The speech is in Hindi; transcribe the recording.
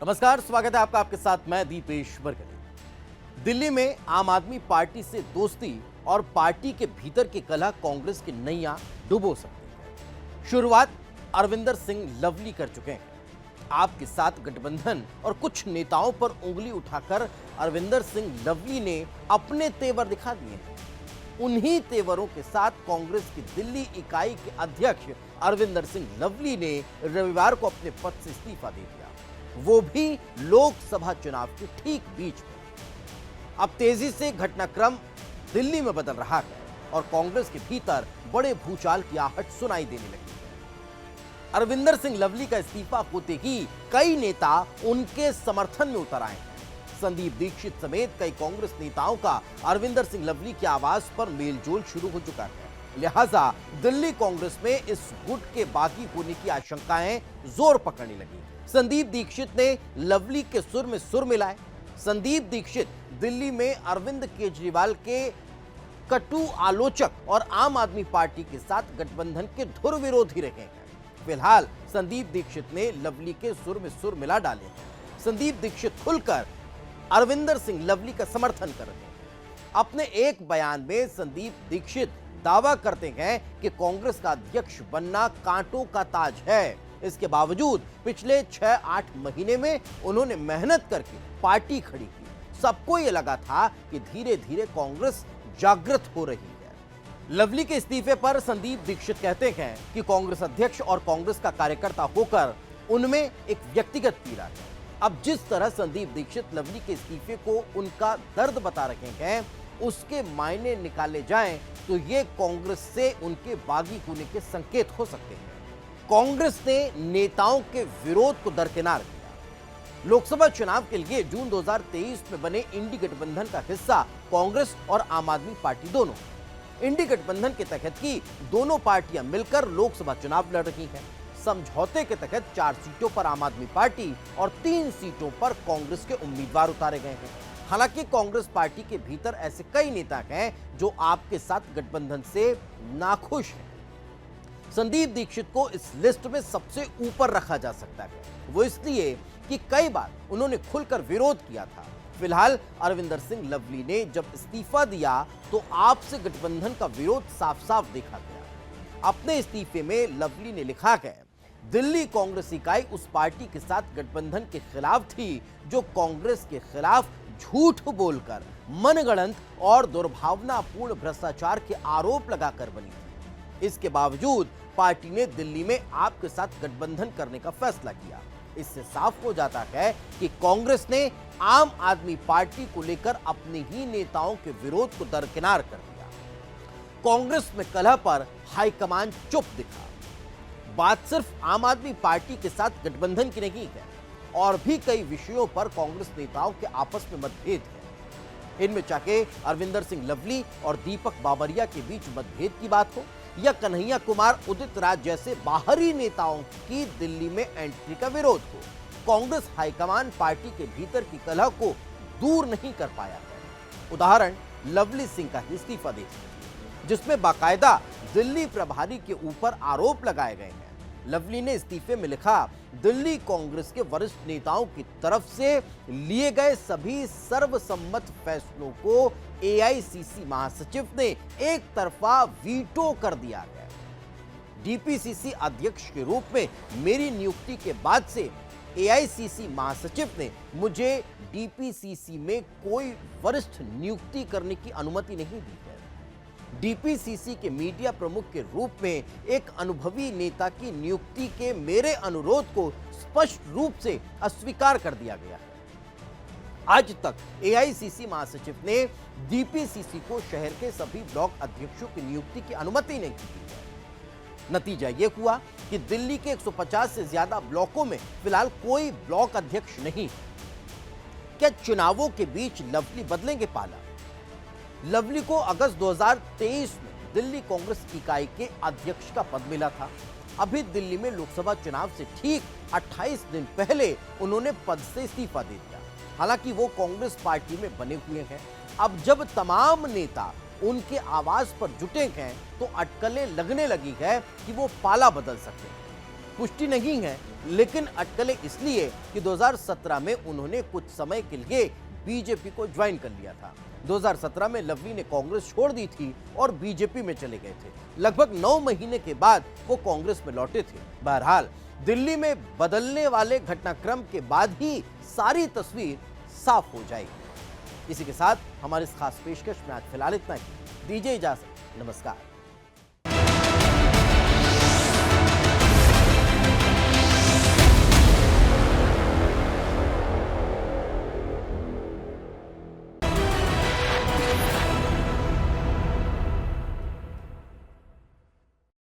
नमस्कार, स्वागत है आपका। आपके साथ मैं दीपेश बरगले। दिल्ली में आम आदमी पार्टी से दोस्ती और पार्टी के भीतर की कलह कांग्रेस की नैया डुबो सकती है। शुरुआत अरविंदर सिंह लवली कर चुके हैं। आपके साथ गठबंधन और कुछ नेताओं पर उंगली उठाकर अरविंदर सिंह लवली ने अपने तेवर दिखा दिए हैं। उन्हीं तेवरों के साथ कांग्रेस की दिल्ली इकाई के अध्यक्ष अरविंदर सिंह लवली ने रविवार को अपने पद से इस्तीफा दे दिया, वो भी लोकसभा चुनाव के ठीक बीच में। अब तेजी से घटनाक्रम दिल्ली में बदल रहा है और कांग्रेस के भीतर बड़े भूचाल की आहट सुनाई देने लगी है। अरविंदर सिंह लवली का इस्तीफा होते ही कई नेता उनके समर्थन में उतर आए हैं। संदीप दीक्षित समेत कई कांग्रेस नेताओं का अरविंदर सिंह लवली की आवाज पर मेलजोल शुरू हो चुका है। लिहाजा दिल्ली कांग्रेस में इस गुट के बागी होने की आशंकाएं जोर पकड़ने लगी। संदीप दीक्षित ने लवली के सुर में सुर मिलाए। संदीप दीक्षित दिल्ली में अरविंद केजरीवाल के कटु आलोचक और आम आदमी पार्टी के साथ गठबंधन के धुर विरोधी रहे हैं। फिलहाल संदीप दीक्षित ने लवली के सुर में सुर मिला डाले हैं। संदीप दीक्षित खुलकर अरविंदर सिंह लवली का समर्थन कर रहे हैं। अपने एक बयान में संदीप दीक्षित दावा करते हैं कि कांग्रेस का अध्यक्ष बनना कांटों का ताज है। इसके बावजूद पिछले 6-8 महीने में उन्होंने मेहनत करके पार्टी खड़ी की। सबको यह लगा था कि धीरे धीरे कांग्रेस जागृत हो रही है। लवली के इस्तीफे पर संदीप दीक्षित कहते हैं कि कांग्रेस अध्यक्ष और कांग्रेस का कार्यकर्ता होकर उनमें एक व्यक्तिगत पीड़ा है। अब जिस तरह संदीप दीक्षित लवली के इस्तीफे को उनका दर्द बता रहे हैं, उसके मायने निकाले जाएं तो ये कांग्रेस से उनके बागी होने के संकेत हो सकते हैं। कांग्रेस ने नेताओं के विरोध को दरकिनार किया। लोकसभा चुनाव के लिए जून 2023 में बने इंडी गठबंधन का हिस्सा कांग्रेस और आम आदमी पार्टी दोनों। इंडी गठबंधन के तहत की दोनों पार्टियां मिलकर लोकसभा चुनाव लड़ रही हैं। समझौते के तहत 4 सीटों पर आम आदमी पार्टी और 3 सीटों पर कांग्रेस के उम्मीदवार उतारे गए हैं। हालांकि कांग्रेस पार्टी के भीतर ऐसे कई नेता हैं जो आपके साथ गठबंधन से नाखुश हैं। संदीप दीक्षित को इस लिस्ट में सबसे ऊपर रखा जा सकता है, वो इसलिए कि कई बार उन्होंने खुलकर विरोध किया था। फिलहाल अरविंदर सिंह लवली ने जब इस्तीफा दिया तो आपसे गठबंधन का विरोध साफ साफ देखा गया। अपने इस्तीफे में लवली ने लिखा है, दिल्ली कांग्रेस इकाई उस पार्टी के साथ गठबंधन के खिलाफ थी जो कांग्रेस के खिलाफ झूठ बोलकर मनगढ़ंत और दुर्भावनापूर्ण भ्रष्टाचार के आरोप लगाकर बनी थी। इसके बावजूद पार्टी ने दिल्ली में आपके साथ गठबंधन करने का फैसला किया। इससे साफ हो जाता है कि कांग्रेस ने आम आदमी पार्टी को लेकर अपने ही नेताओं के विरोध को दरकिनार कर दिया। कांग्रेस में कलह पर हाईकमान चुप दिखा। बात सिर्फ आम आदमी पार्टी के साथ गठबंधन की नहीं है, और भी कई विषयों पर कांग्रेस नेताओं के आपस में मतभेद है। इनमें चाहे अरविंदर सिंह लवली और दीपक बाबरिया के बीच मतभेद की बात हो या कन्हैया कुमार उदित राज जैसे बाहरी नेताओं की दिल्ली में एंट्री का विरोध हो, कांग्रेस हाईकमान पार्टी के भीतर की कलह को दूर नहीं कर पाया है। उदाहरण लवली सिंह का इस्तीफा देखिए, जिसमें बाकायदा दिल्ली प्रभारी के ऊपर आरोप लगाए गए हैं। लवली ने इस्तीफे में लिखा, दिल्ली कांग्रेस के वरिष्ठ नेताओं की तरफ से लिए गए सभी सर्वसम्मत फैसलों को एआईसीसी महासचिव ने एक तरफा वीटो कर दिया है। डीपीसीसी अध्यक्ष के रूप में मेरी नियुक्ति के बाद से एआईसीसी महासचिव ने मुझे डीपीसीसी में कोई वरिष्ठ नियुक्ति करने की अनुमति नहीं दी है। डीपीसीसी के मीडिया प्रमुख के रूप में एक अनुभवी नेता की नियुक्ति के मेरे अनुरोध को स्पष्ट रूप से अस्वीकार कर दिया गया है। आज तक एआईसीसी महासचिव ने डीपीसीसी को शहर के सभी ब्लॉक अध्यक्षों की नियुक्ति की अनुमति नहीं दी है। नतीजा यह हुआ कि दिल्ली के 150 से ज्यादा ब्लॉकों में फिलहाल कोई ब्लॉक अध्यक्ष नहीं। क्या चुनावों के बीच लवली बदलेंगे पाला? लवली को अगस्त 2023 में दिल्ली कांग्रेस इकाई के अध्यक्ष का पद मिला था। अभी दिल्ली में लोकसभा चुनाव से ठीक 28 दिन पहले उन्होंने पद से इस्तीफा दे दिया। हालांकि वो कांग्रेस पार्टी में बने हुए हैं। अब जब तमाम नेता उनके आवाज पर जुटे हैं तो अटकलें लगने लगी है कि वो पाला बदल सकते हैं। पुष्टि नहीं है, लेकिन अटकलें इसलिए कि 2017 में उन्होंने कुछ समय के लिए बीजेपी को ज्वाइन कर लिया था। 2017 में लवली ने कांग्रेस छोड़ दी थी और बीजेपी में चले गए थे। लगभग 9 महीने के बाद वो कांग्रेस में लौटे थे। बहरहाल दिल्ली में बदलने वाले घटनाक्रम के बाद ही सारी तस्वीर साफ हो जाएगी। इसी के साथ हमारे इस खास पेशकश में आज फिलहाल इतना ही। दीजिए इजाजत। नमस्कार।